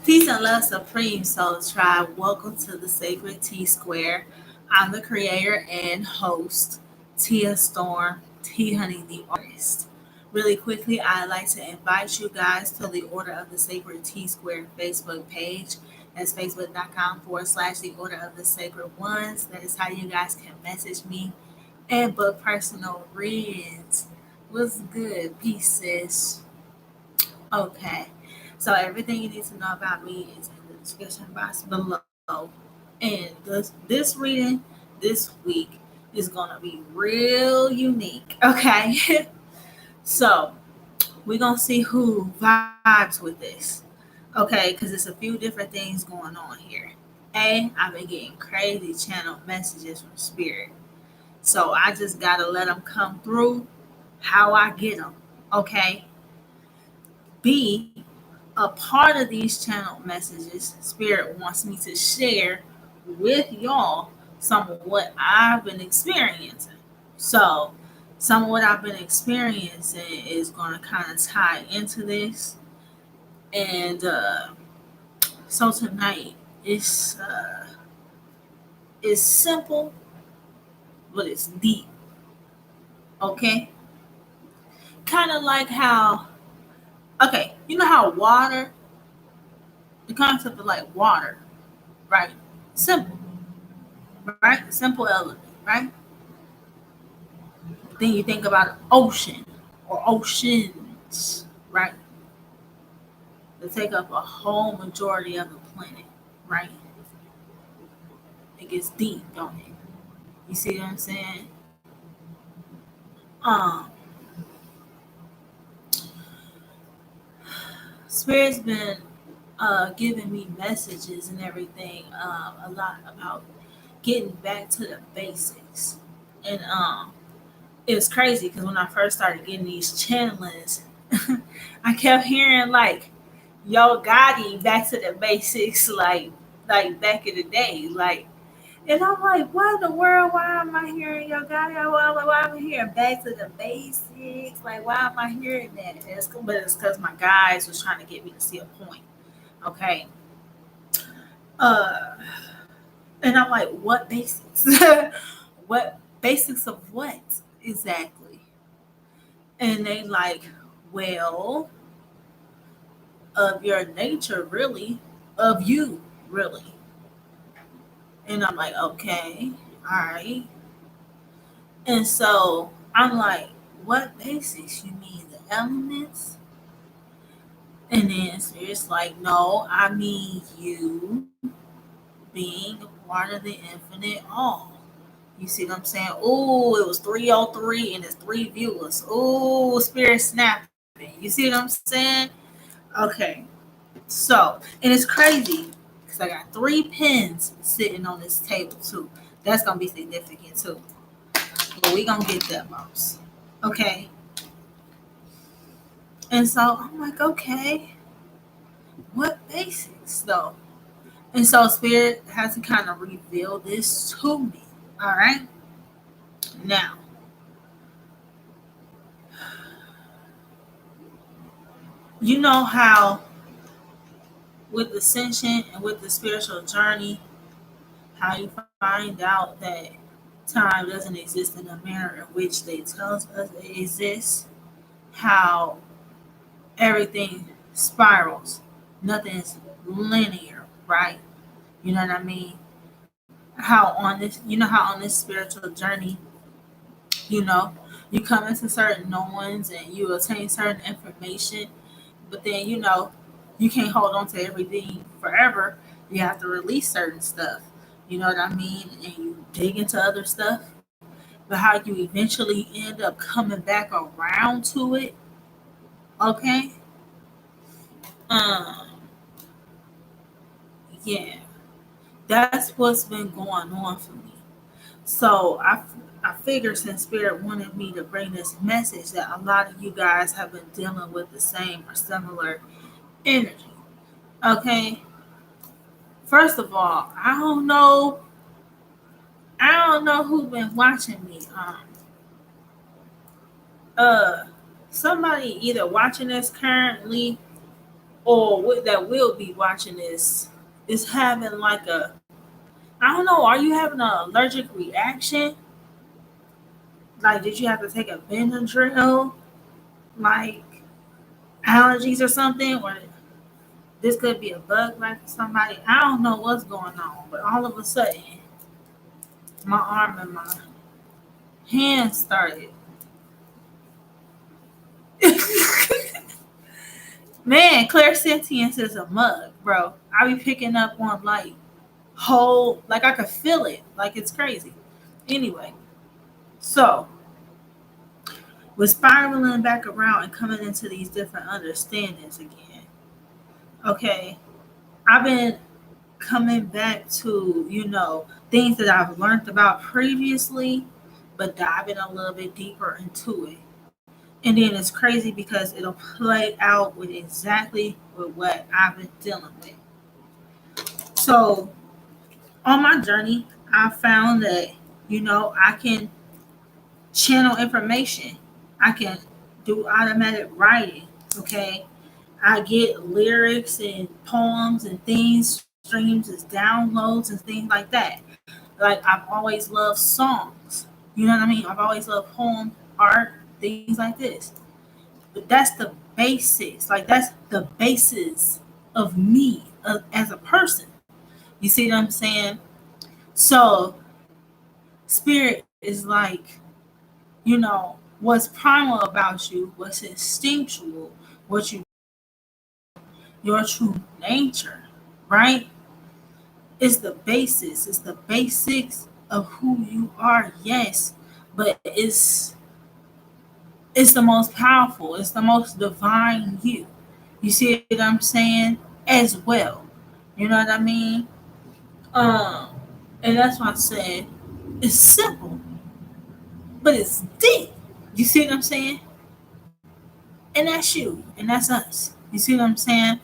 Peace and love, Supreme Soul Tribe. Welcome to the Sacred T Square. I'm the creator and host, Tia Storm, T Honey the Artist. Really quickly, I'd like to invite you guys to the Order of the Sacred T Square Facebook page. That's facebook.com/, the Order of the Sacred Ones. That is how you guys can message me and book personal reads. What's good? Peace, sis. Okay. So everything you need to know about me is in the description box below. And this reading this week is gonna be real unique. Okay. So we're gonna see who vibes with this. Okay, because it's a few different things going on here. I've been getting crazy channel messages from spirit. So I just gotta let them come through how I get them. Okay. B, a part of these channel messages, Spirit wants me to share with y'all some of what I've been experiencing. So, some of what I've been experiencing is going to kind of tie into this. And so tonight, it's simple, but it's deep. Okay, kind of like how you know how water, the concept of like water, right? Simple, right? Simple element, right? Then you think about ocean or oceans, right? They take up a whole majority of the planet, right? It gets deep, don't it? You see what I'm saying? Um, Spirit's been giving me messages and everything a lot about getting back to the basics. And it was crazy because when I first started getting these channelings, I kept hearing like Yo Gotti back to the basics, like back in the day, like, and I'm like, what in the world? Why am I hearing Yo Gotti? Why am I hearing back to the basics? Like, why am I hearing that? But it's because my guys was trying to get me to see a point. Okay, uh, and I'm like, what basics? What basics of what exactly? And they like, well, of your nature, really, of you, really. And I'm like, okay, all right. And so I'm like, what basics? You mean the elements? And then it's like, no, I mean you being a part of the infinite all. You see what I'm saying? Oh, it was 303 and it's three viewers. Oh, spirit snapping. You see what I'm saying? Okay. So, and it's crazy because I got three pins sitting on this table too. That's gonna be significant too. But we gonna get that most. Okay. And so I'm like, okay, what basics though? And so spirit has to kind of reveal this to me. All right. Now, you know how with ascension and with the spiritual journey, how you find out that time doesn't exist in the manner in which they tell us it exists, how everything spirals, nothing's linear, right? You know what I mean? How on this, you know how on this spiritual journey, you know, you come into certain knowings and you attain certain information, but then you can't hold on to everything forever. You have to release certain stuff. You know what I mean? And you dig into other stuff, but how you eventually end up coming back around to it. Okay. Um. Yeah. That's what's been going on for me. So I figured since Spirit wanted me to bring this message that a lot of you guys have been dealing with the same or similar energy. Okay. First of all, I don't know who's been watching me. Uh somebody either watching this currently or that will be watching this is having like a, I don't know, are you having an allergic reaction? Like, did you have to take a Benadryl? Like, allergies or something? Or this could be a bug bite for somebody. I don't know what's going on, but all of a sudden, my arm and my hand started. Man, clairsentience is a mug, bro. I be picking up on like whole, like I could feel it. Like it's crazy. Anyway, so we're spiraling back around and coming into these different understandings again. Okay. I've been coming back to, things that I've learned about previously, but diving a little bit deeper into it. And then it's crazy because it'll play out with exactly with what I've been dealing with. So on my journey, I found that, I can channel information. I can do automatic writing. Okay. I get lyrics and poems and things, streams as downloads and things like that. Like I've always loved songs. You know what I mean? I've always loved poem, art, things like this. But that's the basics. Like that's the basis of me as a person. You see what I'm saying? So spirit is like, what's primal about you, what's instinctual, what you, your true nature, right? It's the basis. It's the basics of who you are, yes. But it's the most powerful, it's the most divine you. You see what I'm saying? As well. You know what I mean? Um, and that's why I said it's simple, but it's deep. You see what I'm saying? And that's you, and that's us. You see what I'm saying?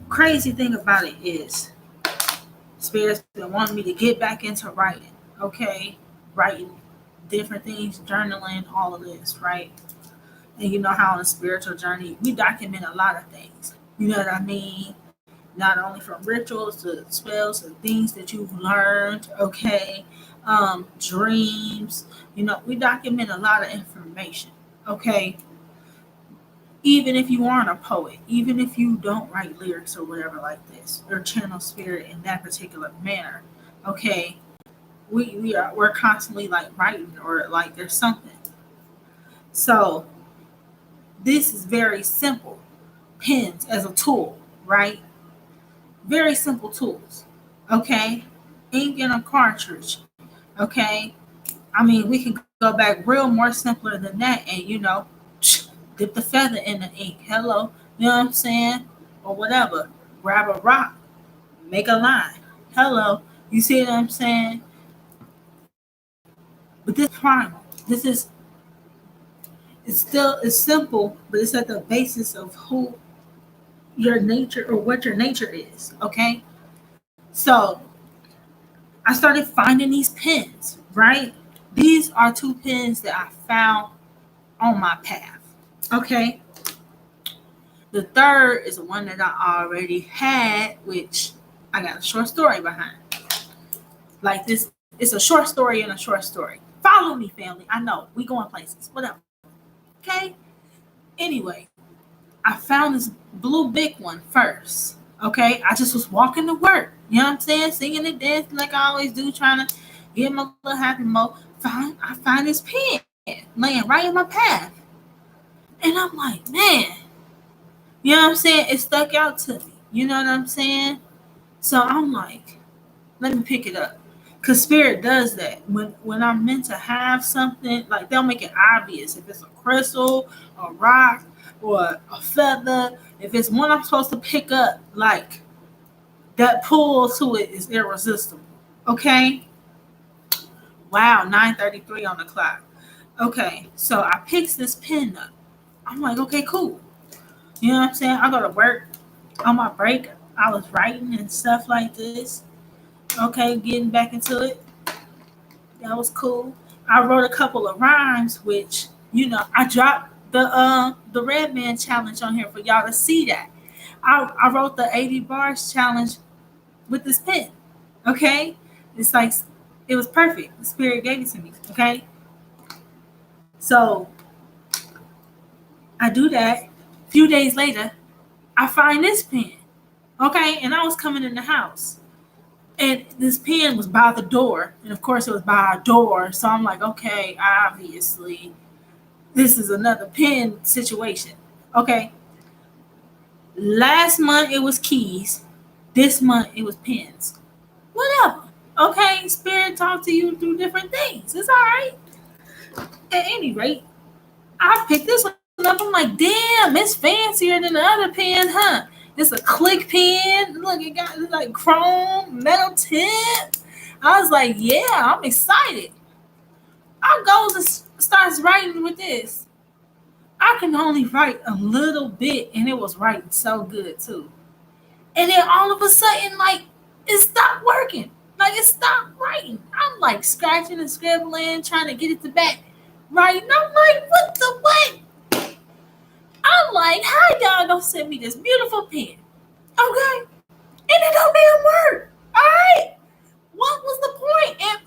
Crazy thing about it is, Spirit's been wanting me to get back into writing. Okay, writing different things, journaling, all of this, right? And you know how on a spiritual journey we document a lot of things. You know what I mean? Not only from rituals to spells to things that you've learned, okay, dreams. We document a lot of information, okay. Even if you aren't a poet, even if you don't write lyrics or whatever like this, or channel spirit in that particular manner, okay, we're constantly like writing or like there's something. So this is very simple. Pens as a tool, right? Very simple tools. Okay. Ink and a cartridge. Okay. I mean, we can go back real more simpler than that and, dip the feather in the ink. Hello. You know what I'm saying? Or whatever. Grab a rock. Make a line. Hello. You see what I'm saying? But this primal. This is, it's simple, but it's at the basis of who your nature or what your nature is. Okay. So I started finding these pens, right? These are two pens that I found on my path. Okay. The third is the one that I already had, which I got a short story behind. Like this, it's a short story and a short story. Follow me, family. I know we going places. Whatever. Okay. Anyway, I found this blue big one first. Okay. I just was walking to work. You know what I'm saying? Singing and dancing like I always do, trying to get my little happy mode. I find this pen laying right in my path. And I'm like, man, you know what I'm saying? It stuck out to me. You know what I'm saying? So I'm like, let me pick it up. Cause spirit does that. When I'm meant to have something, like they'll make it obvious. If it's a crystal, a rock, or a feather, if it's one I'm supposed to pick up, like that pull to it is irresistible. Okay? Wow, 9:33 on the clock. Okay, so I picked this pen up. I'm like, okay, cool. You know what I'm saying? I go to work on my break. I was writing and stuff like this. Okay, getting back into it. That was cool. I wrote a couple of rhymes, which I dropped the Red Man challenge on here for y'all to see that. I wrote the 80 bars challenge with this pen. Okay? It's like it was perfect. The spirit gave it to me. Okay? So I do that. A few days later, I find this pen. Okay? And I was coming in the house. And this pen was by the door. And of course it was by our door. So I'm like, okay, obviously this is another pen situation. Okay. Last month it was keys. This month it was pens. Whatever. Okay, spirit talk to you through different things. It's all right. At any rate, I picked this one up. I'm like, damn, it's fancier than the other pen, huh? It's a click pen. Look, it got like chrome, metal tip. I was like, yeah, I'm excited. I goes and starts writing with this. I can only write a little bit, and it was writing so good too. And then all of a sudden, like, it stopped working. Like, it stopped writing. I'm like scratching and scribbling, trying to get it to back writing. I'm like, what the what? I'm like, how y'all gonna send me this beautiful pen? Okay? And it don't damn work. Alright? What was the point? And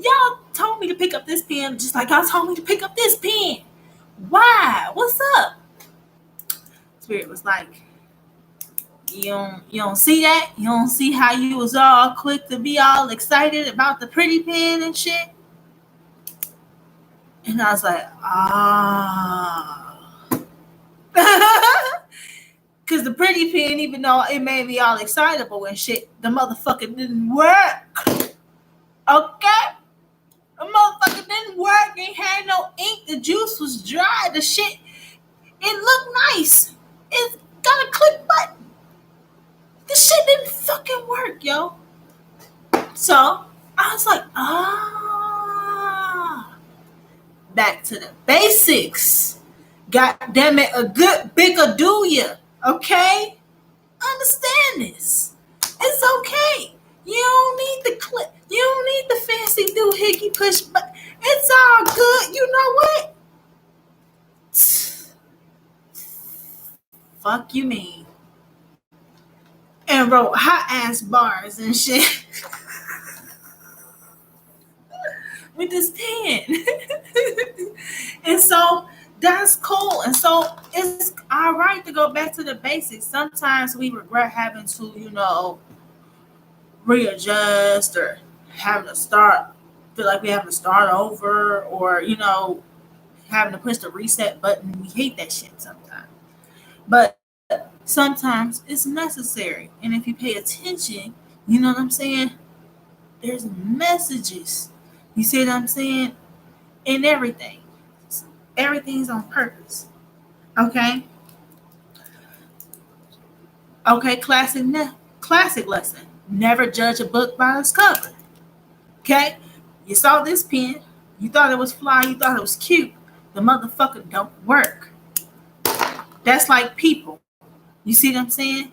y'all told me to pick up this pen just like y'all told me to pick up this pen. Why? What's up? Spirit was like, you don't see that? You don't see how you was all quick to be all excited about the pretty pen and shit? And I was like, because the pretty pen, even though it made me all excitable and shit, the motherfucker didn't work. Okay? The motherfucker didn't work. It had no ink. The juice was dry. The shit, it looked nice. It's got a click button. The shit didn't fucking work, yo. So I was like, back to the basics. God damn it, a good big aduya. Okay? Understand this. It's okay. You don't need the clip. You don't need the fancy doohickey push, but it's all good. You know what? Fuck you mean. And wrote hot ass bars and shit with this pen. And so that's cool. And so it's all right to go back to the basics. Sometimes we regret having to, readjust or having to feel like we have to start over, or, having to push the reset button. We hate that shit sometimes. But sometimes it's necessary. And if you pay attention, you know what I'm saying? There's messages. You see what I'm saying? In everything. Everything's on purpose. Okay? Okay, classic lesson. Never judge a book by its cover. Okay? You saw this pen. You thought it was fly. You thought it was cute. The motherfucker don't work. That's like people. You see what I'm saying?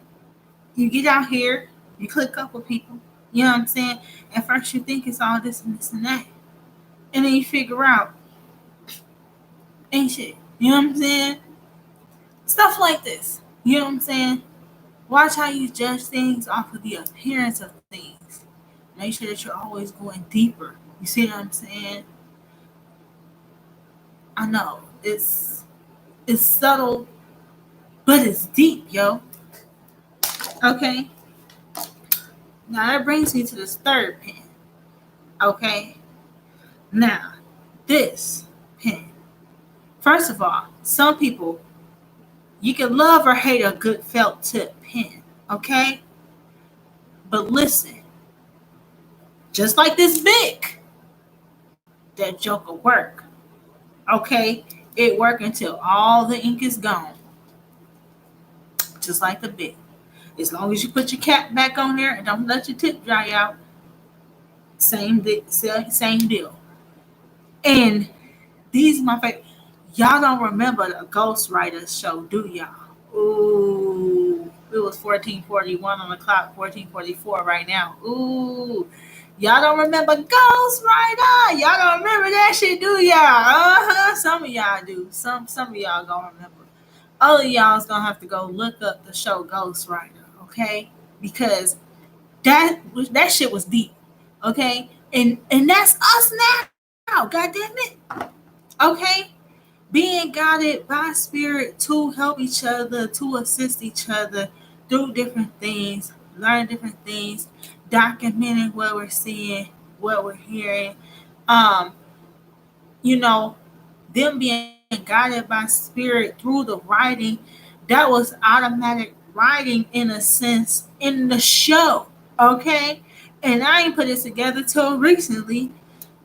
You get out here. You click up with people. You know what I'm saying? At first you think it's all this and this and that. And then you figure out, ain't shit. You know what I'm saying? Stuff like this. You know what I'm saying? Watch how you judge things off of the appearance of things. Make sure that you're always going deeper. You see what I'm saying? I know it's subtle, but it's deep, yo. Okay. Now that brings me to this third pen. Okay. Now, this pen. First of all, some people, you can love or hate a good felt tip pen. Okay. But listen, just like this Bic, that joker work. Okay, it work until all the ink is gone. Just like the Bic. As long as you put your cap back on there and don't let your tip dry out, same deal. And these are my favorite. Y'all don't remember the Ghost Rider show, do y'all? Ooh, it was 1441 on the clock, 1444 right now. Ooh, y'all don't remember Ghost Rider? Y'all don't remember that shit, do y'all? Some of y'all do. Some of y'all gonna remember. all of y'all's gonna have to go look up the show Ghost Rider, okay? Because that shit was deep, okay? And that's us now, god damn it. Okay? Being guided by spirit to help each other, to assist each other, do different things, learn different things, documenting what we're seeing, what we're hearing. Um, you know, them being guided by spirit through the writing, that was automatic writing in a sense in the show. Okay? And I ain't put it together till recently,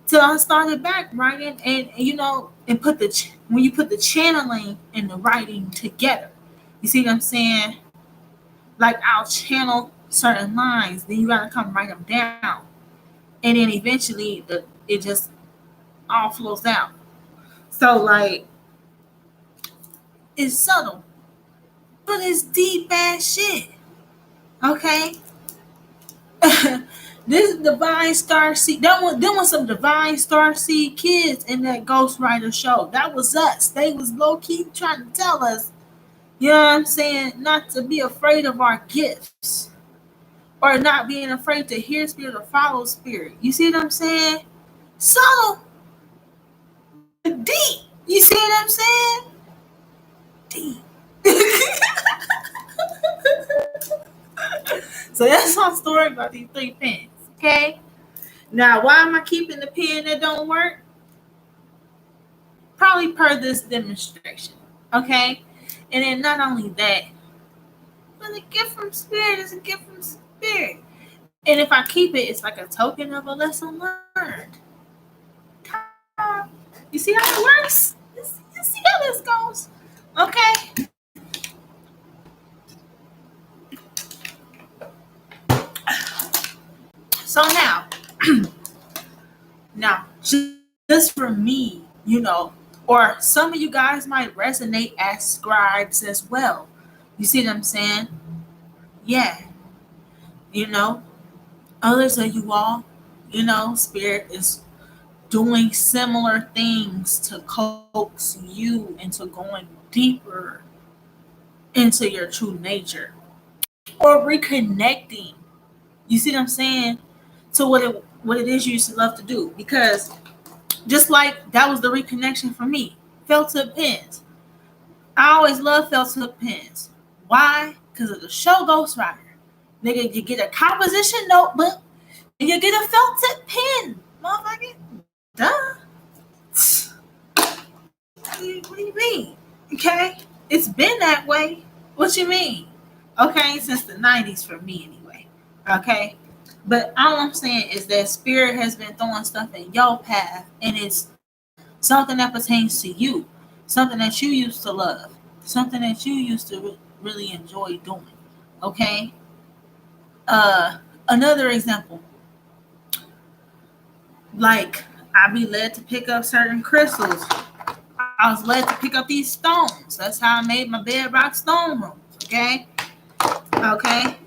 till I started back writing, and and when you put the channeling and the writing together, you see what I'm saying? Like I'll channel certain lines, then you gotta come write them down, and then eventually it just all flows out. So like it's subtle, but it's deep ass shit. Okay. This divine star seed. There was some divine star seed kids in that Ghost Rider show. That was us. They was low key trying to tell us, you know what I'm saying, not to be afraid of our gifts, or not being afraid to hear spirit or follow spirit. You see what I'm saying? Subtle but deep. You see what I'm saying? Deep. So that's my story about these 3 pens. Okay. Now, why am I keeping the pen that don't work? Probably per this demonstration. Okay. And then not only that, but a gift from spirit is a gift from spirit. And if I keep it, it's like a token of a lesson learned. You see how it works? You see how this goes? Okay. So now, just for me, or some of you guys might resonate as scribes as well. You see what I'm saying? Yeah. You know, others of you all, spirit is doing similar things to coax you into going deeper into your true nature, or reconnecting. You see what I'm saying? To what it is you used to love to do. Because just like that was the reconnection for me. Felt tip pens. I always love felt tip pens. Why? Because of the show Ghost Rider. Nigga, you get a composition notebook and you get a felt tip pen. Motherfucker. Duh. What do you mean? Okay? It's been that way. What you mean? Okay? Since the 90s for me anyway. Okay? But all I'm saying is that spirit has been throwing stuff in your path, and it's something that pertains to you, something that you used to love, something that you used to really enjoy doing. Okay? Another example, like I be led to pick up certain crystals. I was led to pick up these stones. That's how I made my bedrock stone rooms. Okay? Okay?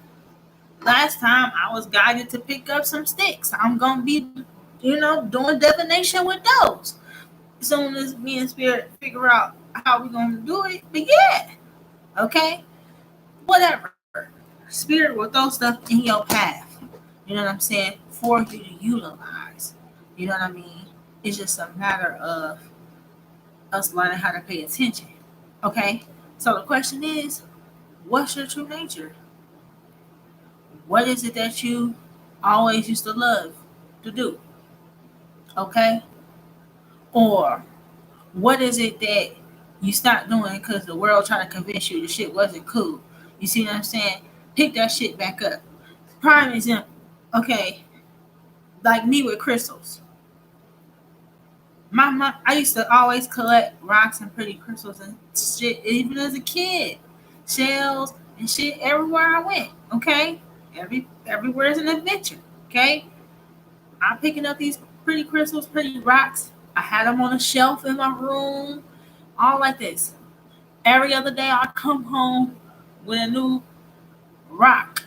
Last time I was guided to pick up some sticks. I'm gonna be, doing divination with those. As soon as me and spirit figure out how we're gonna do it. But yeah, okay, whatever. Spirit will throw stuff in your path. You know what I'm saying? For you to utilize. You know what I mean? It's just a matter of us learning how to pay attention. Okay? So the question is, what's your true nature? What is it that you always used to love to do? Okay? Or what is it that you stopped doing because the world trying to convince you the shit wasn't cool? You see what I'm saying? Pick that shit back up. Prime example. Okay, like me with crystals. My mom, I used to always collect rocks and pretty crystals and shit, even as a kid. Shells and shit everywhere I went. Okay, everywhere is an adventure. Okay, I'm picking up these pretty crystals, pretty rocks. I had them on a shelf in my room, all like this. Every other day, I come home with a new rock.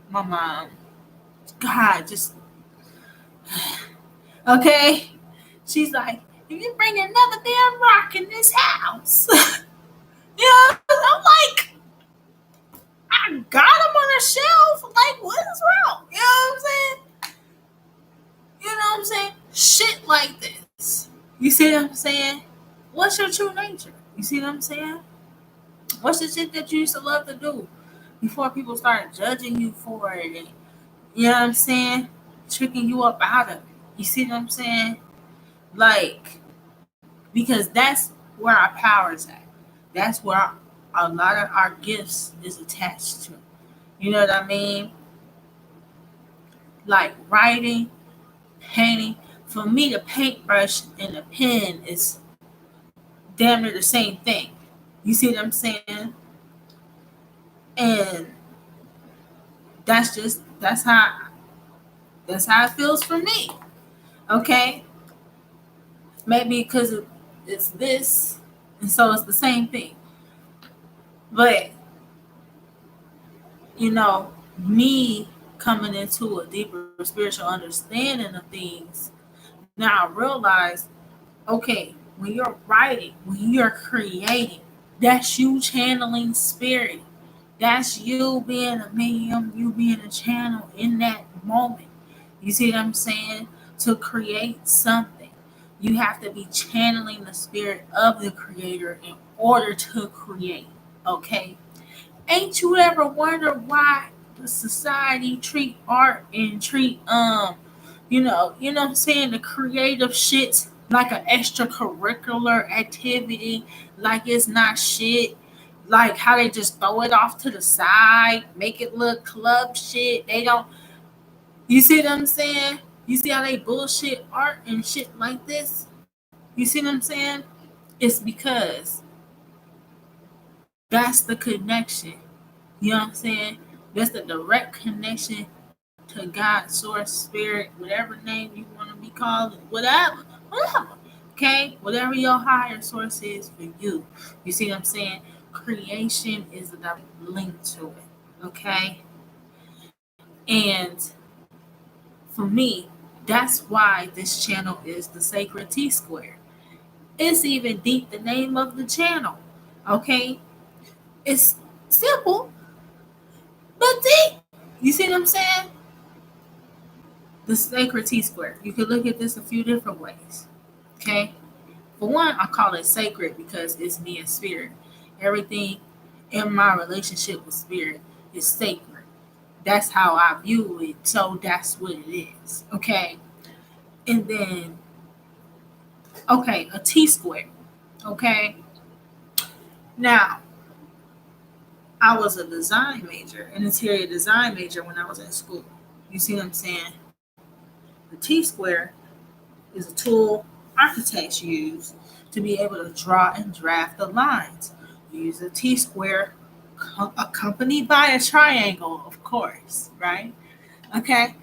My mom, God, just okay. She's like, if you bring another damn rock in this house, you know what I'm I'm like, I got them on a shelf. Like, what is wrong? You know what I'm saying? You know what I'm saying? Shit like this. You see what I'm saying? What's your true nature? You see what I'm saying? What's the shit that you used to love to do before people started judging you for it? And, you know what I'm saying? Tricking you up out of it. You see what I'm saying? Like, because that's where our power is at. That's where a lot of our gifts is attached to. You know what I mean? Like writing, painting. For me, the paintbrush and the pen is damn near the same thing. You see what I'm saying? And that's how it feels for me. Okay? Maybe because it's this, and so it's the same thing. But me coming into a deeper spiritual understanding of things, now I realize, okay, when you're writing, when you're creating, that's you channeling spirit. That's you being a medium, you being a channel in that moment. You see what I'm saying? To create something, you have to be channeling the spirit of the creator in order to create. Okay? Ain't you ever wondered why the society treat art and treat what I'm saying, the creative shit like an extracurricular activity, like it's not shit, like how they just throw it off to the side, make it look club shit. They don't. You see what I'm saying? You see how they bullshit art and shit like this? You see what I'm saying? It's because that's the connection. You know what I'm saying? That's the direct connection to God, source, spirit, whatever name you want to be called, whatever. Okay? Whatever your higher source is for you. You see what I'm saying? Creation is a direct link to it. Okay? And for me, that's why this channel is the Sacred T Square. It's even deep, the name of the channel. Okay? It's simple, but deep. You see what I'm saying? The Sacred T Square. You could look at this a few different ways. Okay? For one, I call it sacred because it's me and spirit. Everything in my relationship with spirit is sacred. That's how I view it. So that's what it is. Okay? And then, okay, a T square. Okay? Now, I was a design major, an interior design major when I was in school. You see what I'm saying? The T square is a tool architects use to be able to draw and draft the lines. You use a T square accompanied by a triangle, of course, right? Okay.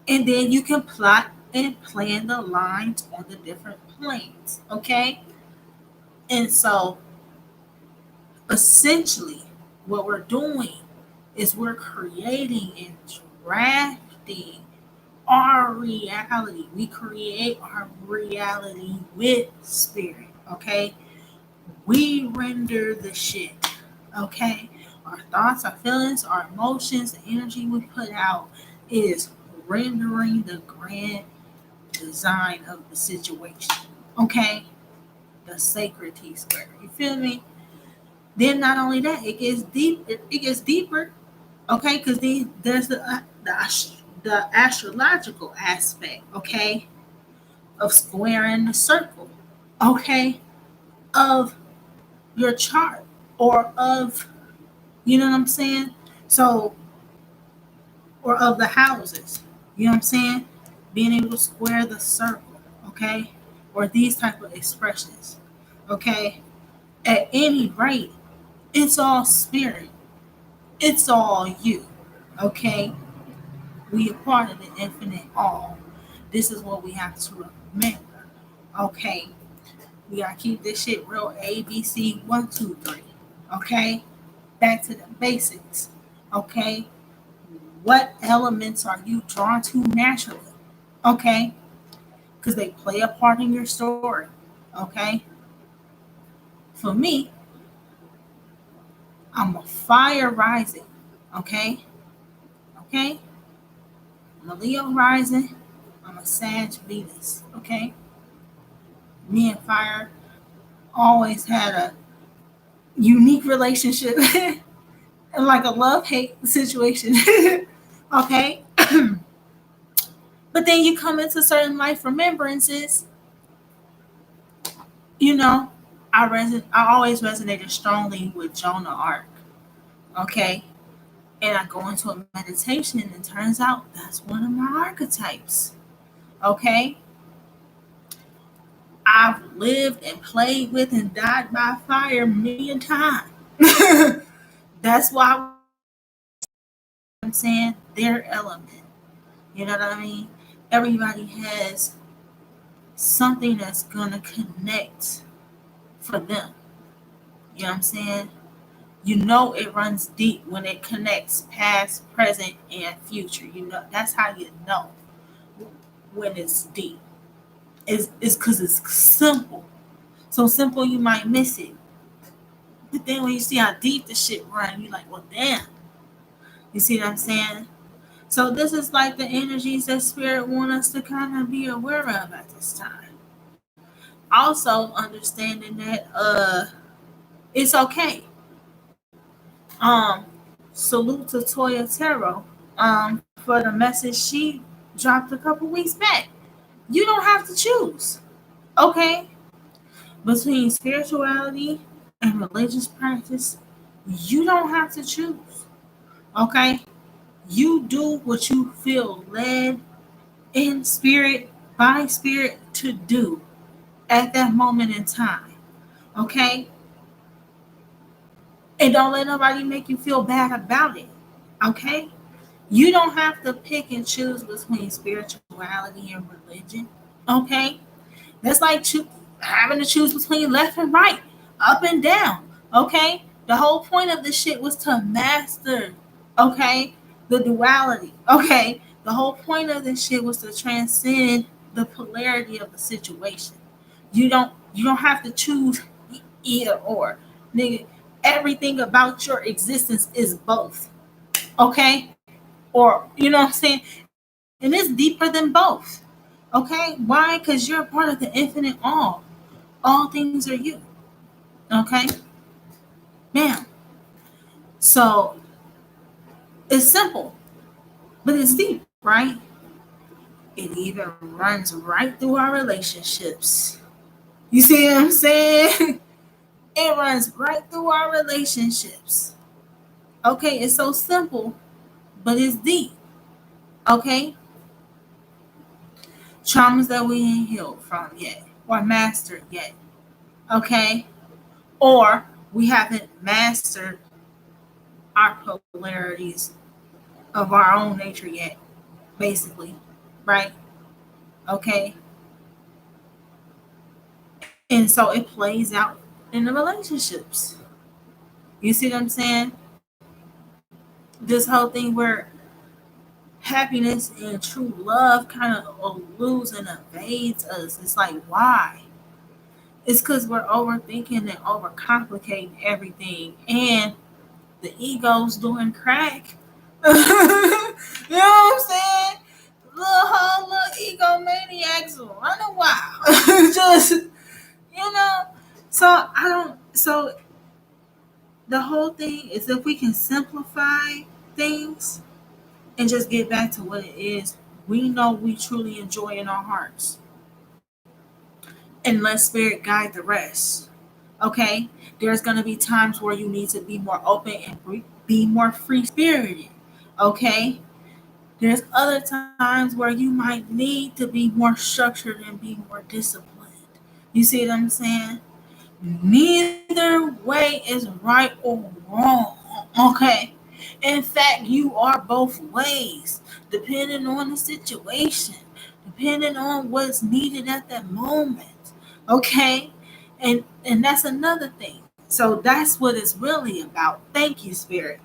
And then you can plot and plan the lines on the different planes. Okay. And so essentially, what we're doing is we're creating and drafting our reality. We create our reality with spirit. Okay. We render the shit. Okay. Our thoughts, our feelings, our emotions, the energy we put out is rendering the grand design of the situation. Okay. The sacred T square. You feel me? Then not only that, it gets deep. It gets deeper. Okay, because there's the astrological aspect. Okay, of squaring the circle. Okay, of your chart or of what I'm saying. So or of the houses. You know what I'm saying? Being able to square the circle. Okay, or these type of expressions. Okay, at any rate, it's all spirit. It's all you. Okay? We are part of the infinite all. This is what we have to remember. Okay? We gotta keep this shit real ABC 1, 2, 3. Okay? Back to the basics. Okay? What elements are you drawn to naturally? Okay? Because they play a part in your story. Okay? For me, I'm a fire rising. Okay? Okay? I'm a Leo rising. I'm a Sag Venus. Okay? Me and fire always had a unique relationship. Like a love hate situation. Okay? But then you come into certain life remembrances, you know, I always resonated strongly with Jonah Arc. Okay? And I go into a meditation and it turns out that's one of my archetypes. Okay? I've lived and played with and died by fire a million times. That's why I'm saying their element. You know what I mean? Everybody has something that's gonna connect for them. You know what I'm saying? You know it runs deep when it connects past, present, and future. You know that's how you know when it's deep. It's because it's simple. So simple you might miss it. But then when you see how deep the shit run, you're like, well damn. You see what I'm saying? So this is like the energies that spirit want us to kind of be aware of at this time. Also understanding that it's okay. Um Salute to Toya Tarot for the message she dropped a couple weeks back. You don't have to choose. Okay? Between spirituality and religious practice, you don't have to choose. Okay? You do what you feel led in spirit, by spirit to do at that moment in time. Okay? And don't let nobody make you feel bad about it. Okay? You don't have to pick and choose between spirituality and religion. Okay? That's like having to choose between left and right, up and down. Okay? The whole point of this shit was to master, okay, the duality. Okay? The whole point of this shit was to transcend the polarity of the situation. You don't have to choose either or. Nigga, everything about your existence is both. Okay? Or you know what I'm saying? And it's deeper than both. Okay? Why? Because you're a part of the infinite all. All things are you. Okay? Bam. So it's simple, but it's deep, right? It even runs right through our relationships. You see what I'm saying? It runs right through our relationships. Okay, it's so simple, but it's deep. Okay? Traumas that we ain't healed from yet or mastered yet. Okay? Or we haven't mastered our polarities of our own nature yet, basically. Right? Okay? And so it plays out in the relationships. You see what I'm saying? This whole thing where happiness and true love kind of eludes and evades us. It's like, why? It's because we're overthinking and overcomplicating everything. And the ego's doing crack. You know what I'm saying? Little egomaniacs running wild. Just, So I don't, so the whole thing is if we can simplify things and just get back to what it is, we know we truly enjoy in our hearts. And let spirit guide the rest. Okay? There's going to be times where you need to be more open and be more free spirited. Okay? There's other times where you might need to be more structured and be more disciplined. You see what I'm saying? Neither way is right or wrong. Okay? In fact, you are both ways, depending on the situation, depending on what's needed at that moment. Okay? And that's another thing. So that's what it's really about. Thank you, Spirit.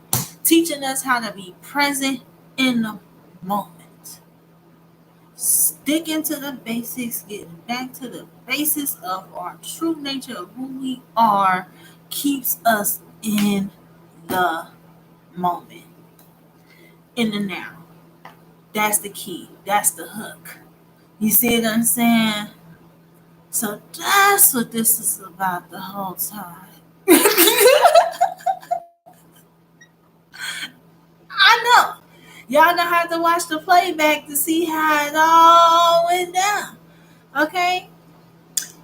Teaching us how to be present in the moment. Sticking to the basics, getting back to the basis of our true nature of who we are keeps us in the moment, in the now. That's the key. That's the hook. You see what I'm saying? So that's what this is about the whole time. I know. Y'all gonna have to watch the playback to see how it all went down. Okay?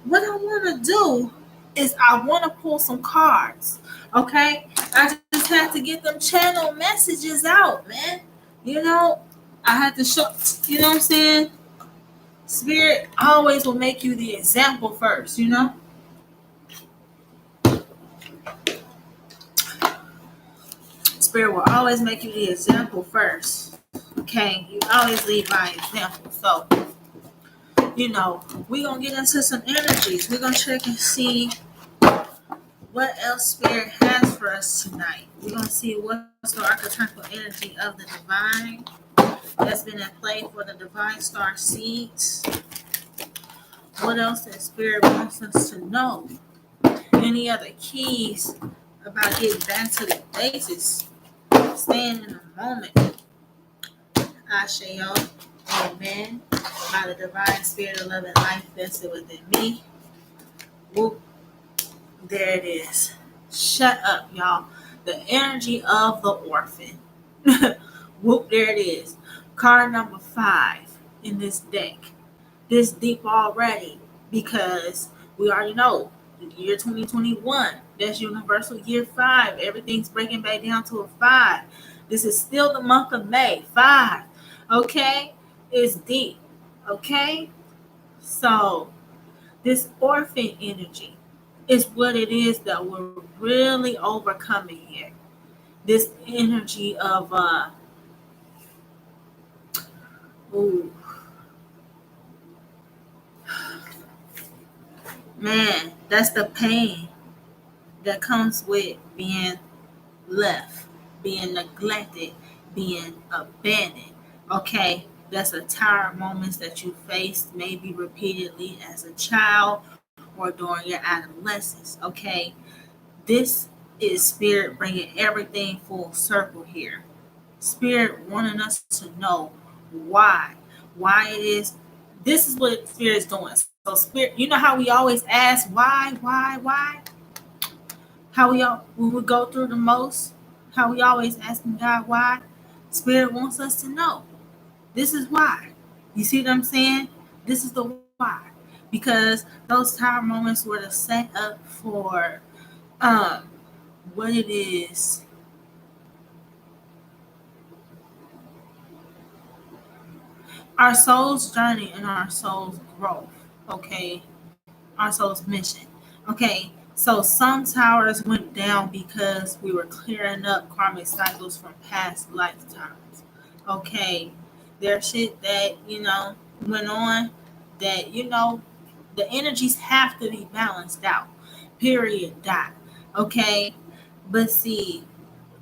What I want to do is I want to pull some cards. Okay? I just had to get them channel messages out, man. You know, I had to show, you know what I'm saying? Spirit always will make you the example first, you know? Spirit will always make you the example first. Okay? You always lead by example. So, you know, we're going to get into some energies. We're going to check and see what else Spirit has for us tonight. We're going to see what's the archetypal energy of the divine that's been in play for the divine star seeds. What else that Spirit wants us to know? Any other keys about getting back to the basics? Staying in the moment. Ashayo. Amen. By the divine spirit of love and life vested within me. Whoop. There it is. Shut up, y'all. The energy of the orphan. Whoop, there it is. Card number 5 in this deck. This deep already because we already know the year 2021. That's universal year 5. Everything's breaking back down to a 5. This is still the month of May. 5. Okay? It's deep. Okay? So, this orphan energy is what it is that we're really overcoming here. This energy of ooh, man, that's the pain that comes with being left, being neglected, being abandoned. Okay, that's the tired moments that you faced maybe repeatedly as a child or during your adolescence. Okay, this is Spirit bringing everything full circle here. Spirit wanting us to know why it is. This is what Spirit is doing. So Spirit, you know how we always ask why? How we all when we go through the most, how we always asking God why. Spirit wants us to know. This is why. You see what I'm saying? This is the why. Because those time moments were to set up for um what it is. Our soul's journey and our soul's growth. Okay. Our soul's mission. Okay. So some towers went down because we were clearing up karmic cycles from past lifetimes. Okay. There's shit that, went on that, the energies have to be balanced out. Period. Dot. Okay. But see,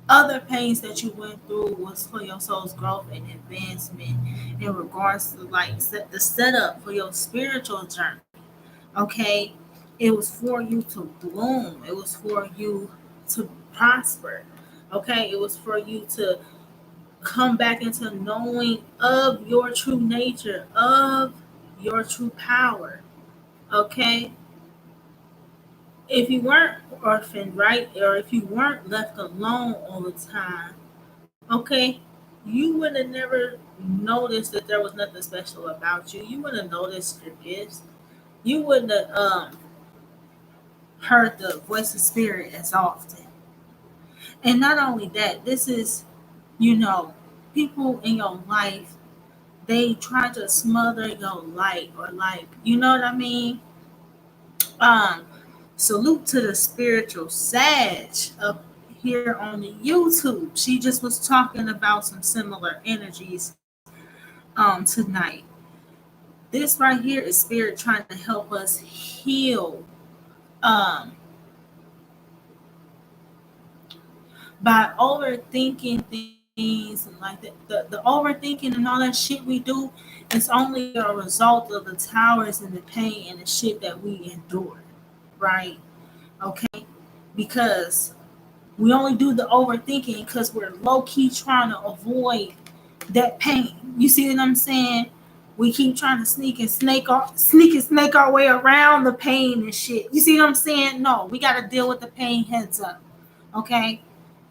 other pains that you went through was for your soul's growth and advancement in regards to like the setup for your spiritual journey. Okay, it was for you to bloom. It was for you to prosper. Okay, it was for you to come back into knowing of your true nature, of your true power. Okay, if you weren't orphaned, right, or if you weren't left alone all the time, okay, you would have never noticed that there was nothing special about you. You wouldn't have noticed your gifts. You wouldn't have heard the voice of spirit as often. And not only that, this is, you know, people in your life, they try to smother your light or like, you know what I mean? Um, Salute to the spiritual Sag up here on the YouTube. She just was talking about some similar energies tonight. This right here is spirit trying to help us heal um by overthinking things and like the overthinking and all that shit we do is only a result of the towers and the pain and the shit that we endure, right? Okay, because We only do the overthinking because we're low key trying to avoid that pain. You see what I'm saying? We keep trying to snake our way around the pain and shit. You see what I'm saying? No, we got to deal with the pain heads up. Okay?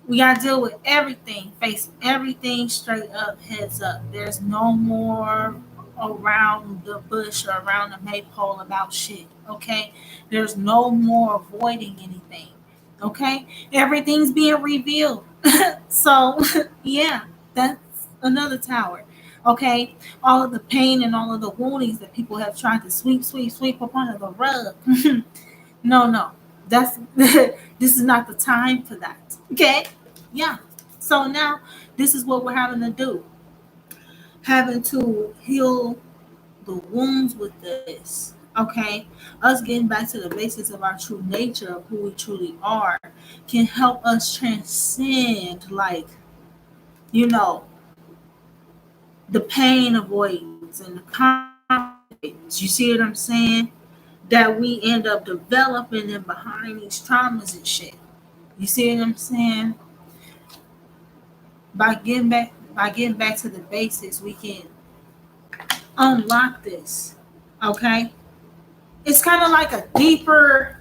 We got to deal with everything, face everything straight up, heads up. There's no more around the bush or around the maypole about shit. Okay? There's no more avoiding anything. Okay? Everything's being revealed. So, yeah, that's another tower. Okay? All of the pain and all of the woundings that people have tried to sweep up under the rug. No. That's this is not the time for that. Okay? Yeah. So now this is what we're having to do. Having to heal the wounds with this. Okay? Us getting back to the basics of our true nature of who we truly are can help us transcend, like, you know, the pain avoidance and the conflict avoidance. You see what I'm saying? That we end up developing and behind these traumas and shit. You see what I'm saying? By getting back to the basics, we can unlock this. Okay? It's kind of like a deeper,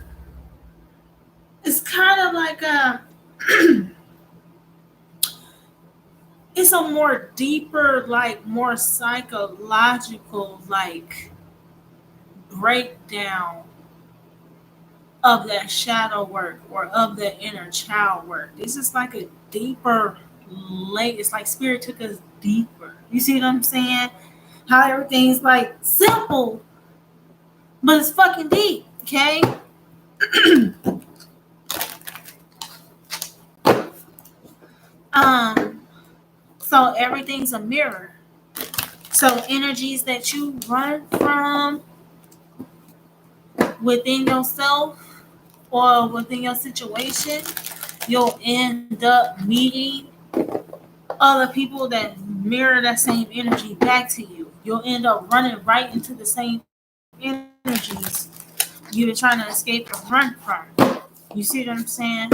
it's kind of like a it's a more deeper, like more psychological, like breakdown of that shadow work or of the inner child work. This is like a deeper late. It's like spirit took us deeper. You see what I'm saying? How everything's like simple, but it's fucking deep. Okay. um. So everything's a mirror. So energies that you run from within yourself or within your situation, you'll end up meeting other people that mirror that same energy back to you. You'll end up running right into the same energies you've been trying to escape or run from. You see what I'm saying?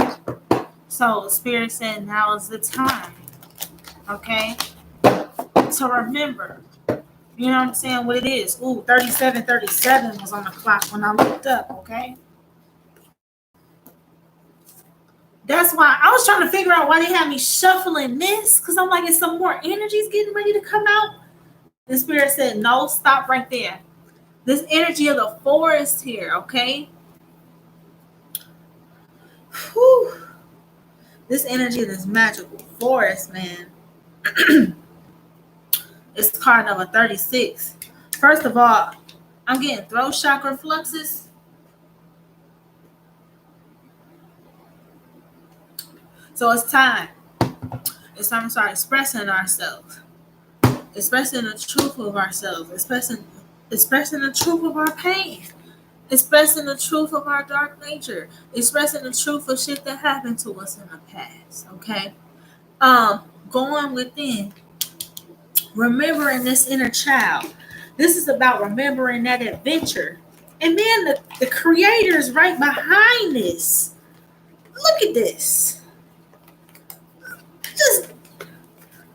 So Spirit said now is the time. Okay? To remember. You know what I'm saying? What it is. Ooh, 3737 was on the clock when I looked up, okay? That's why I was trying to figure out why they had me shuffling this. Because I'm like, is some more energies getting ready to come out? The Spirit said, no, stop right there. This energy of the forest here, okay? Whew. This energy of this magical forest, man. It's card number 36. First of all, I'm getting throat chakra fluxes. So it's time. It's time to start expressing ourselves. Expressing the truth of ourselves. Expressing the truth of our pain. Expressing the truth of our dark nature. Expressing the truth of shit that happened to us in the past. Okay? Going within. Remembering this inner child. This is about remembering that adventure. And then the creator is right behind this. Look at this. Just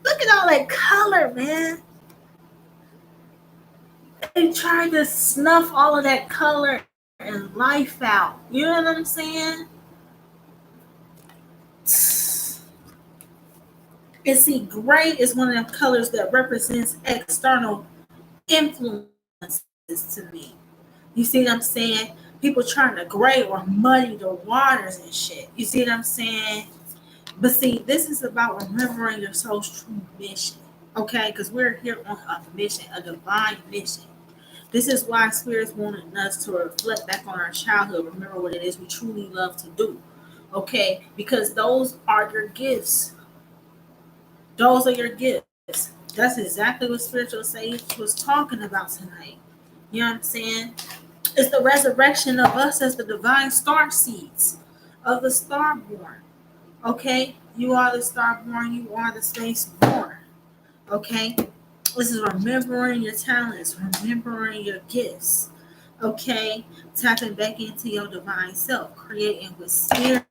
look at all that color, man. They tried to snuff all of that color and life out. You know what I'm saying? And see, gray is one of the colors that represents external influences to me. You see what I'm saying? People trying to gray or muddy the waters and shit. You see what I'm saying? But see, this is about remembering your soul's true mission. Okay? Because we're here on a mission, a divine mission. This is why Spirit's wanting us to reflect back on our childhood. Remember what it is we truly love to do. Okay? Because those are your gifts. Those are your gifts. That's exactly what Spiritual Sage was talking about tonight. You know what I'm saying? It's the resurrection of us as the divine starseeds of the starborn. Okay? You are the starborn. You are the spaceborn. Okay? This is remembering your talents, remembering your gifts. Okay? Tapping back into your divine self, creating with spirit.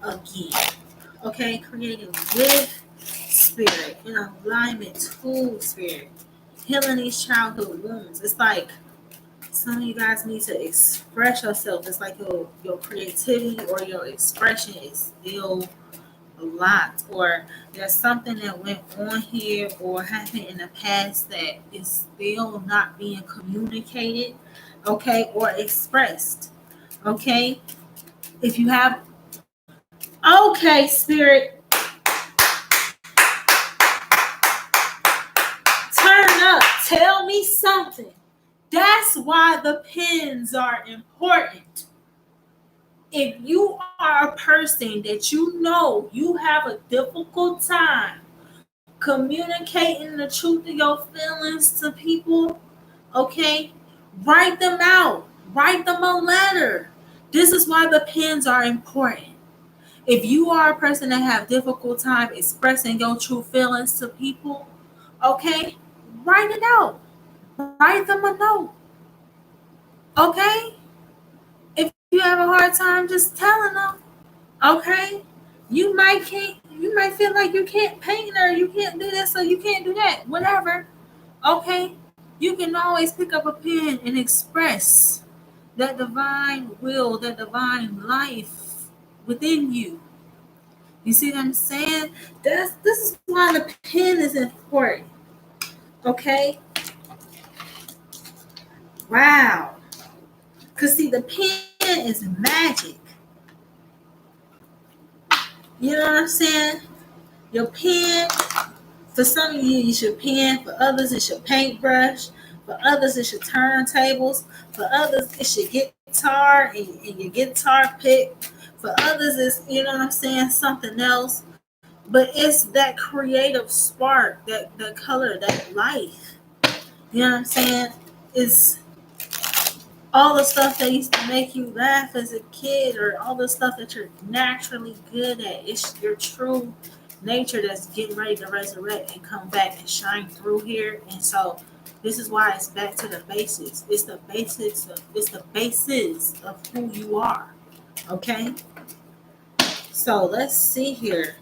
again. Okay, creating with spirit, in alignment to spirit, healing these childhood wounds. It's like some of you guys need to express yourself. It's like your creativity or your expression is still a lot, or there's something that went on here or happened in the past that is still not being communicated, okay, or expressed. Okay, if you have, okay, spirit, turn up, tell me something. That's why the pins are important. If you are a person that you know you have a difficult time communicating the truth of your feelings to people, okay, write them out. Write them a letter. This is why the pens are important. If you are a person that have difficult time expressing your true feelings to people, okay, write it out. Write them a note. Okay? If you have a hard time just telling them, okay, you might feel like you can't paint or you can't do this or you can't do that, whatever. Okay, you can always pick up a pen and express that divine will, that divine life within you. You see what I'm saying? This is why the pen is important. Okay? Wow. Cause see, the pen is magic. You know what I'm saying? Your pen, for some of you, it's your pen. For others, it's your paintbrush. For others, it's your turntables. For others, it's your guitar and your guitar pick. For others, it's, you know what I'm saying, something else. But it's that creative spark, that color, that life. You know what I'm saying? It's all the stuff that used to make you laugh as a kid, or all the stuff that you're naturally good at. It's your true nature that's getting ready to resurrect and come back and shine through here. And so this is why it's back to the basics. It's the basics of, it's the basis of who you are. Okay? So let's see here.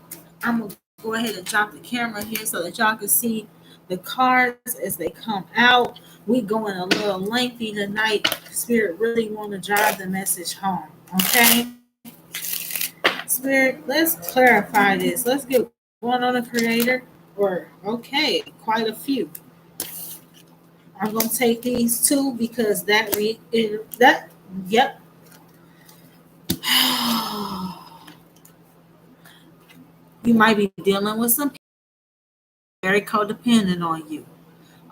I'm gonna go ahead and drop the camera here so that y'all can see the cards as they come out. We going a little lengthy tonight. Spirit really want to drive the message home. Okay? Spirit, let's clarify this. Let's get one on the creator. Or okay, quite a few. I'm gonna take these two because yep. You might be dealing with some people very codependent on you.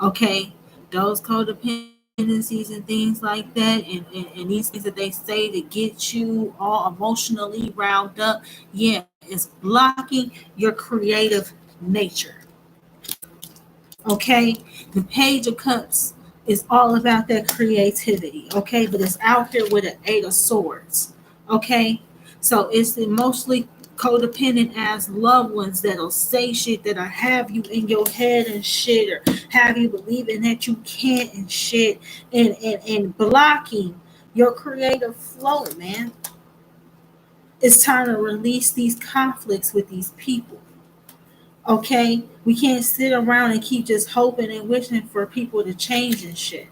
Okay, those codependencies and things like that, and these things that they say to get you all emotionally riled up, yeah, it's blocking your creative nature. Okay, the Page of Cups is all about that creativity. Okay, but it's out here with an Eight of Swords. Okay, so it's the mostly codependent as loved ones that'll say shit, that'll have you in your head and shit, or have you believing that you can't and shit, and blocking your creative flow, man. It's time to release these conflicts with these people. Okay, we can't sit around and keep just hoping and wishing for people to change and shit.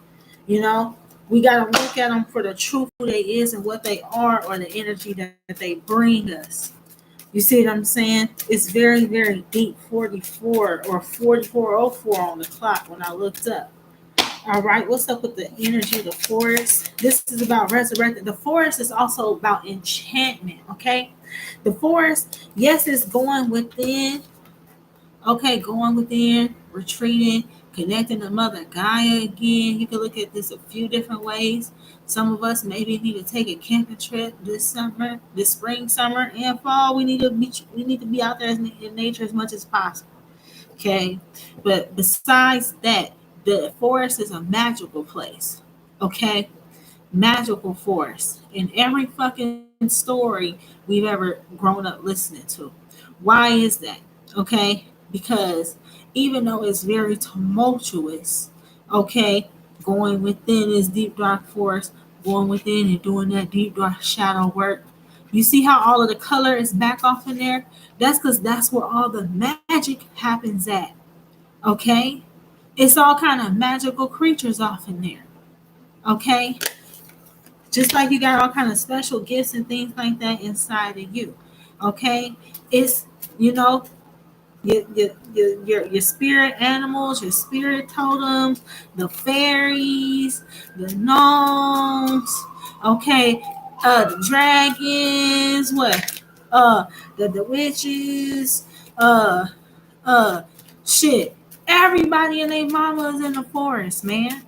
You know, we got to look at them for the truth who they is and what they are, or the energy that they bring us. You see what I'm saying? It's very, very deep. 44 or 4404 on the clock when I looked up. All right, what's up with the energy of the forest? This is about resurrecting. The forest is also about enchantment. Okay, the forest, yes, it's going within. Okay, going within, retreating, connecting to Mother Gaia again. You can look at this a few different ways. Some of us maybe need to take a camping trip this summer, this spring, summer, and fall. We need to be out there in nature as much as possible. Okay, but besides that, the forest is a magical place. Okay, magical forest in every fucking story we've ever grown up listening to. Why is that? Okay, because even though it's very tumultuous, okay, going within this deep dark forest, going within and doing that deep dark shadow work, You see how all of the color is back off in there? That's because that's where all the magic happens at. Okay? It's all kind of magical creatures off in there. Okay? Just like you got all kind of special gifts and things like that inside of you. Okay? It's, you know, your spirit animals, your spirit totems, the fairies, the gnomes, okay, the dragons, what, the witches, uh, uh, shit. Everybody and their mama is in the forest, man.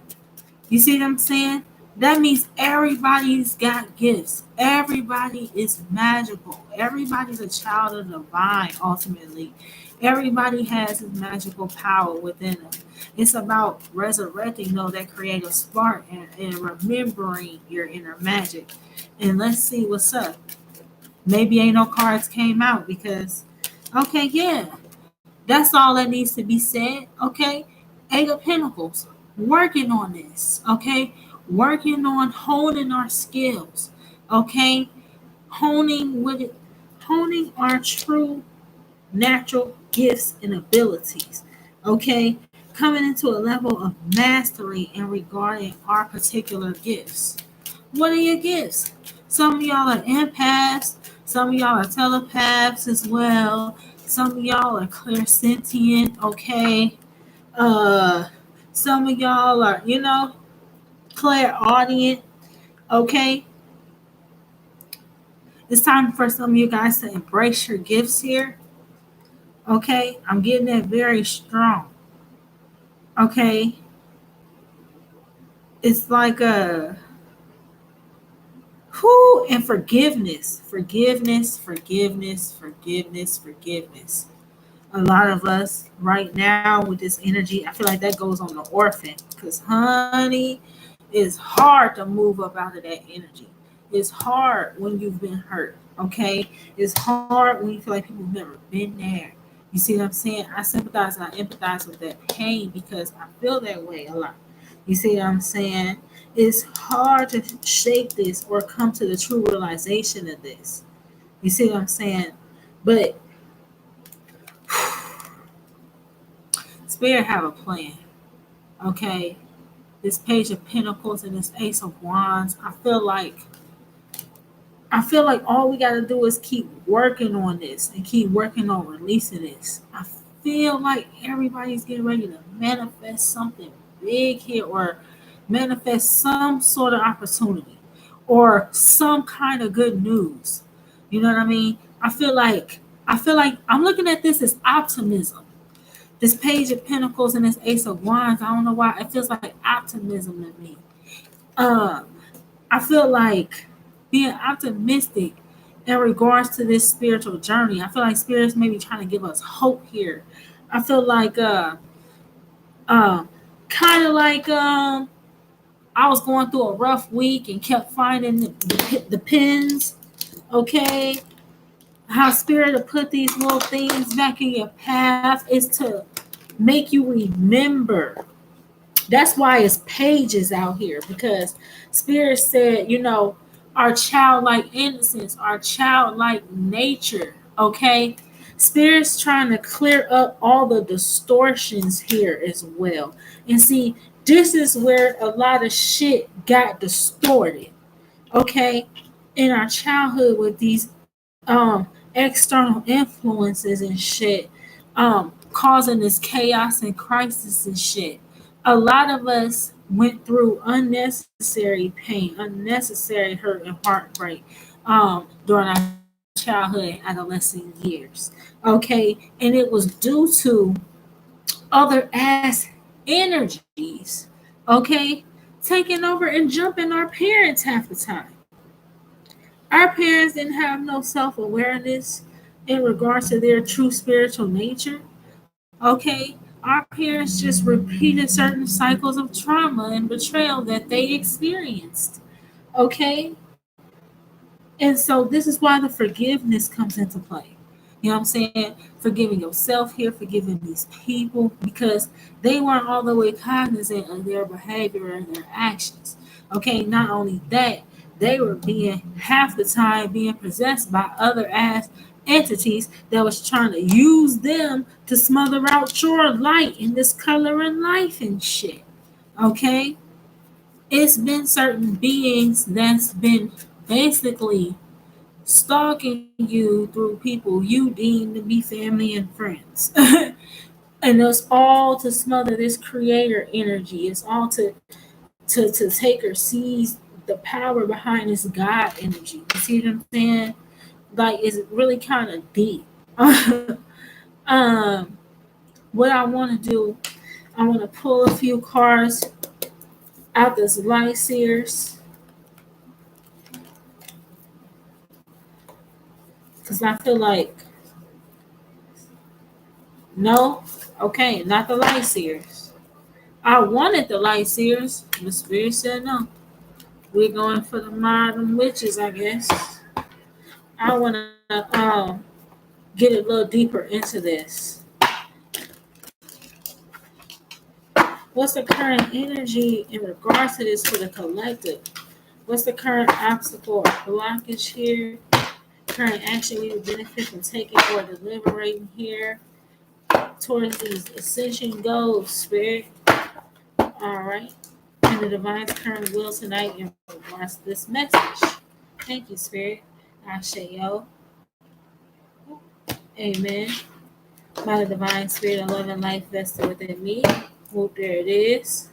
You see what I'm saying? That means everybody's got gifts. Everybody is magical. Everybody's a child of the divine, ultimately. Everybody has his magical power within them. It's about resurrecting, though, that creative spark and remembering your inner magic. And let's see what's up. Maybe ain't no cards came out because, okay, yeah, that's all that needs to be said, okay? Eight of Pentacles, working on this, okay? Working on honing our skills, okay? Honing with it, honing our true natural gifts and abilities, okay? Coming into a level of mastery in regarding our particular gifts. What are your gifts? Some of y'all are empaths, some of y'all are telepaths as well. Some of y'all are clairsentient, okay? Uh, some of y'all are, clairaudient, okay? It's time for some of you guys to embrace your gifts here, okay? I'm getting that very strong, okay? It's like and forgiveness. A lot of us right now with this energy, I feel like that goes on the orphan because, honey, it's hard to move up out of that energy. It's hard when you've been hurt, okay? It's hard when you feel like people have never been there. You see what I'm saying? I sympathize and I empathize with that pain because I feel that way a lot. You see what I'm saying? It's hard to shake this or come to the true realization of this. You see what I'm saying? But Spirit have a plan. Okay. This Page of Pentacles and this Ace of Wands. I feel like all we gotta do is keep working on this and keep working on releasing this. I feel like everybody's getting ready to manifest something big here or manifest some sort of opportunity or some kind of good news. You know what I mean? I feel like I'm looking at this as optimism. This Page of Pentacles and this Ace of Wands, I don't know why it feels like optimism to me. Um, I feel like being optimistic in regards to this spiritual journey. I feel like spirits may be trying to give us hope here. I feel like uh kind of like I was going through a rough week and kept finding the pins, okay? How spirit to put these little things back in your path is to make you remember. That's why it's pages out here because Spirit said, our childlike innocence, our childlike nature, okay? Spirit's trying to clear up all the distortions here as well. And see, this is where a lot of shit got distorted, okay? In our childhood with these external influences and shit causing this chaos and crisis and shit. A lot of us went through unnecessary pain, unnecessary hurt and heartbreak during our childhood and adolescent years. Okay, and it was due to other ass energies, okay, taking over and jumping our parents half the time. Our parents didn't have no self awareness in regards to their true spiritual nature. Okay, our parents just repeated certain cycles of trauma and betrayal that they experienced. Okay, and so this is why the forgiveness comes into play. You know what I'm saying? Forgiving yourself here, forgiving these people because they weren't all the way cognizant of their behavior and their actions. Okay, not only that, they were being half the time being possessed by other ass entities that was trying to use them to smother out your light and this color and life and shit. Okay? It's been certain beings that's been basically stalking you through people you deem to be family and friends. And it's all to smother this creator energy. It's all to take or seize the power behind this God energy. You see what I'm saying? Like it's really kind of deep. um, what I want to do, I want to pull a few cards out this light seers because I feel like no, okay, not the light seers. I wanted the light seers, the spirit said no. We're going for the modern witches, I guess. I want to get a little deeper into this. What's the current energy in regards to this for the collective? What's the current obstacle or blockage here? Current action we would benefit from taking or deliberating here towards these ascension goals, spirit. All right. And the divine's current will tonight in regards to this message. Thank you, spirit. Ashayo. Amen. By the divine spirit of love and life vested within me. Oh, there it is.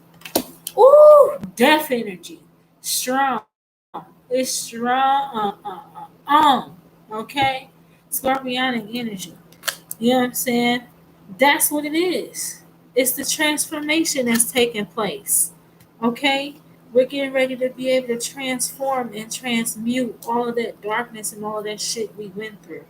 Ooh, death energy. Strong. It's strong. Okay? Scorpionic energy. You know what I'm saying? That's what it is. It's the transformation that's taking place. Okay? We're getting ready to be able to transform and transmute all of that darkness and all of that shit we went through.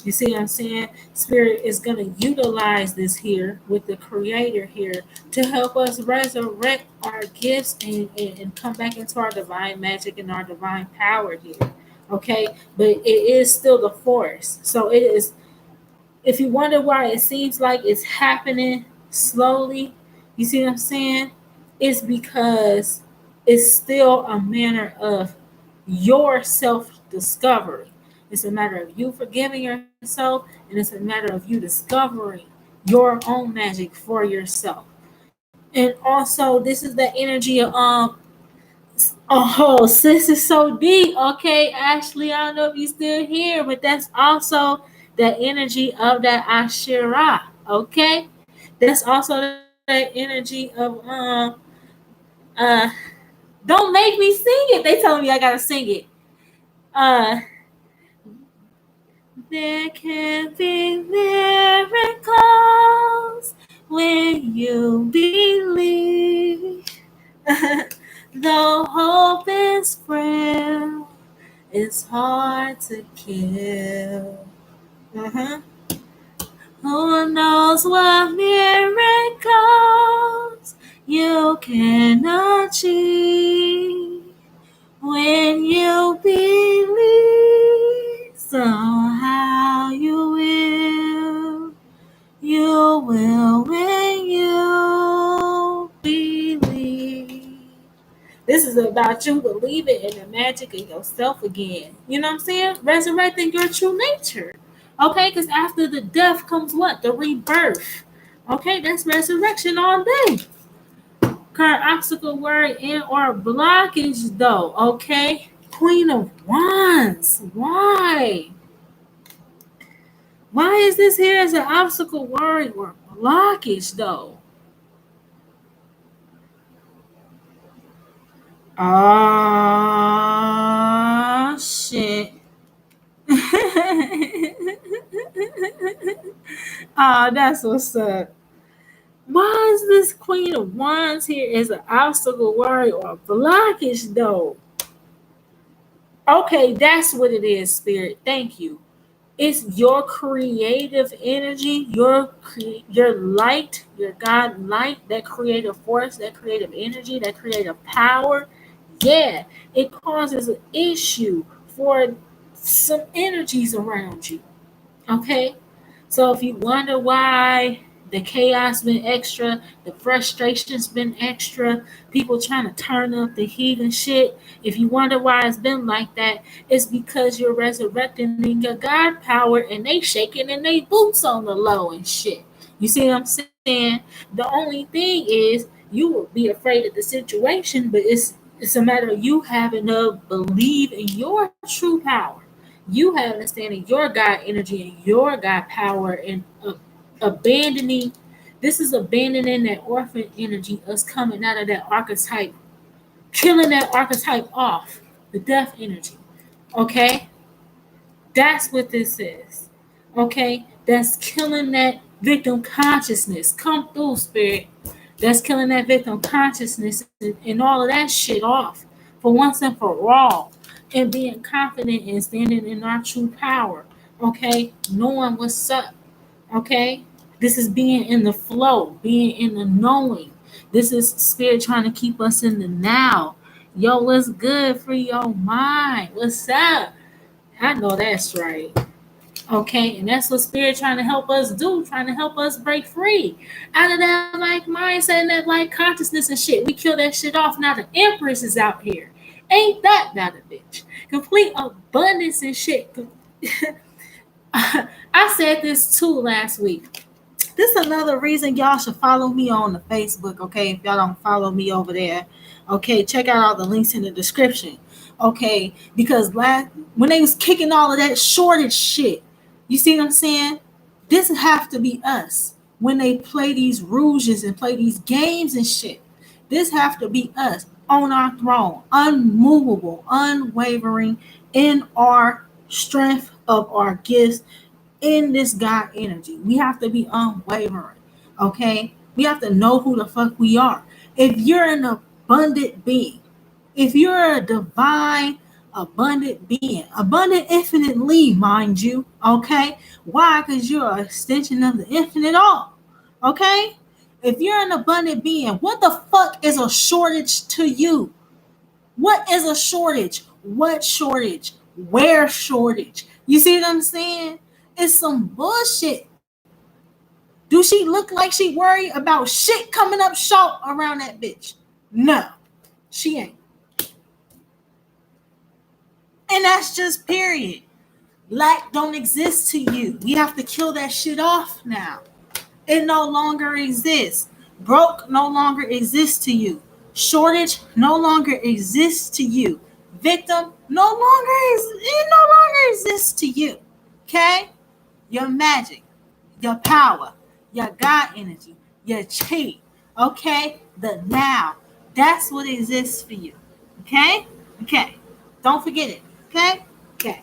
You see what I'm saying? Spirit is going to utilize this here with the creator here to help us resurrect our gifts and come back into our divine magic and our divine power here. Okay? But it is still the force. So it is, if you wonder why it seems like it's happening slowly, you see what I'm saying? It's because it's still a manner of your self discovery. It's a matter of you forgiving yourself, and it's a matter of you discovering your own magic for yourself. And also, this is the energy of oh, sis is so deep. Okay, Ashley, I don't know if you're still here, but that's also the energy of that Ashira. Okay, that's also that energy of uh. Don't make me sing it. They telling me I gotta sing it. Uh, there can be miracles when you believe. Though hope is frail, it's hard to kill. Uh-huh. Who knows what miracles you can achieve when you believe? Somehow you will when you believe. This is about you believing in the magic of yourself again. You know what I'm saying? Resurrecting your true nature. Okay, because after the death comes what? The rebirth. Okay, that's resurrection all day. Current obstacle, word, and or blockage though. Okay, Queen of Wands. Why? Why is this here as an obstacle, word, or blockage though? Ah, shit. Ah, that's what's up. Why is this Queen of Wands here as an obstacle, worry, or blockage though? Okay, that's what it is, Spirit. Thank you. It's your creative energy, your light, your God light, that creative force, that creative energy, that creative power. Yeah, it causes an issue for some energies around you. Okay, so if you wonder why The chaos been extra. The frustration's been extra. People trying to turn up the heat and shit. If you wonder why it's been like that, it's because you're resurrecting in your God power and they shaking and they boots on the low and shit. You see what I'm saying? The only thing is you will be afraid of the situation, but it's a matter of you having to believe in your true power. You have understanding your God energy and your God power and abandoning. This is abandoning that orphan energy, us coming out of that archetype, killing that archetype off, the death energy. Okay? That's what this is. Okay? That's killing that victim consciousness. Come through, spirit. That's killing that victim consciousness and all of that shit off for once and for all. And being confident and standing in our true power. Okay? Knowing what's up. Okay? This is being in the flow, being in the knowing. This is spirit trying to keep us in the now. Yo, what's good for your mind? What's up? I know that's right. Okay, and that's what spirit trying to help us do, trying to help us break free out of that like mindset and that like consciousness and shit. We kill that shit off. Now the empress is out here. Ain't that not a bitch? Complete abundance and shit. I said this too last week. This is another reason y'all should follow me on the Facebook, okay? If y'all don't follow me over there, okay, check out all the links in the description, okay? Because when they was kicking all of that shortage shit, you see what I'm saying? This have to be us when they play these rouges and play these games and shit. This have to be us on our throne, unmovable, unwavering in our strength of our gifts in this God energy. We have to be unwavering. Okay? We have to know who the fuck we are. If you're an abundant being, if you're a divine, abundant being, abundant infinitely, mind you, okay? Why? Because you're an extension of the infinite all. Okay? If you're an abundant being, what the fuck is a shortage to you? What is a shortage? What shortage? Where shortage? You see what I'm saying? It's some bullshit. Do she look like she worried about shit coming up short around that bitch? No, she ain't. And that's just period. Lack don't exist to you. We have to kill that shit off now. It no longer exists. Broke no longer exists to you. Shortage no longer exists to you. Victim no longer exists to you. Okay? Your magic, your power, your God energy, your chi. Okay? The now. That's what exists for you. Okay? Okay. Don't forget it. Okay? Okay.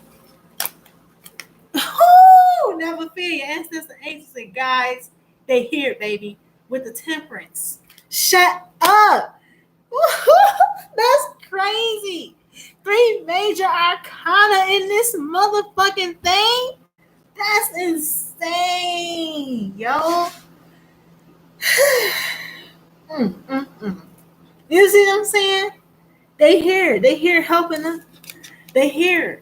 Oh, never fear your ancestor angels and guides. They here, baby, with the temperance. Shut up. That's crazy. 3 major arcana in this motherfucking thing. That's insane, yo. You see what I'm saying? They here helping us. They here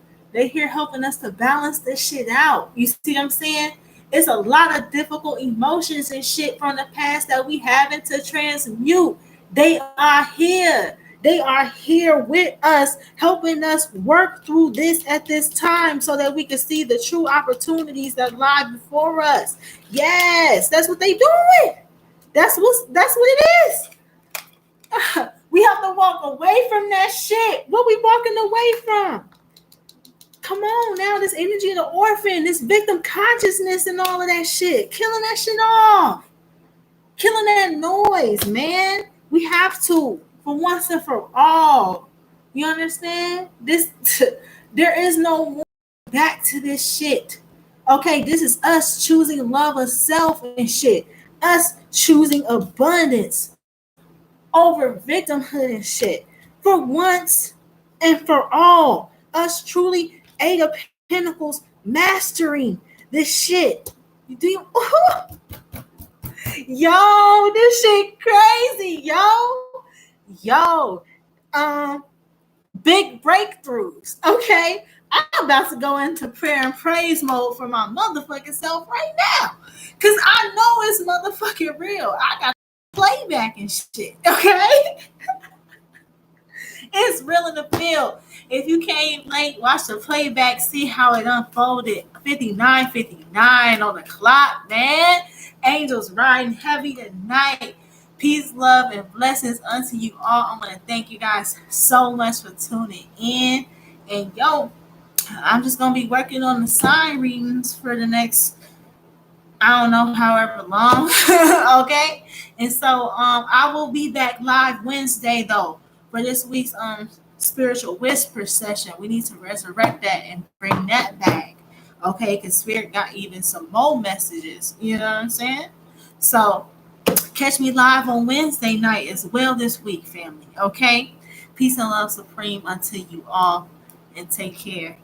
helping us to balance this shit out. You see what I'm saying? It's a lot of difficult emotions and shit from the past that we having to transmute. They are here. They are here with us, helping us work through this at this time so that we can see the true opportunities that lie before us. Yes, that's what they doing. That's what it is. We have to walk away from that shit. What we walking away from? Come on now, this energy of the orphan, this victim consciousness and all of that shit. Killing that shit off. Killing that noise, man. We have to, for once and for all. You understand? There is no more back to this shit. Okay, this is us choosing love of self and shit. Us choosing abundance over victimhood and shit. For once and for all. Us truly 8 of Pentacles mastering this shit. Yo, this shit crazy, yo. Big breakthroughs, okay? I'm about to go into prayer and praise mode for my motherfucking self right now. Because I know it's motherfucking real. I got playback and shit. Okay. It's real in the field. If you came late, watch the playback, see how it unfolded. 59:59 on the clock, man. Angels riding heavy tonight. Peace, love, and blessings unto you all. I want to thank you guys so much for tuning in. And yo, I'm just gonna be working on the sign readings for the next, I don't know, however long. Okay. And so I will be back live Wednesday though for this week's spiritual whisper session. We need to resurrect that and bring that back. Okay, because Spirit got even some more messages. You know what I'm saying? So catch me live on Wednesday night as well this week, family. Okay. Peace and love supreme unto you all, and take care.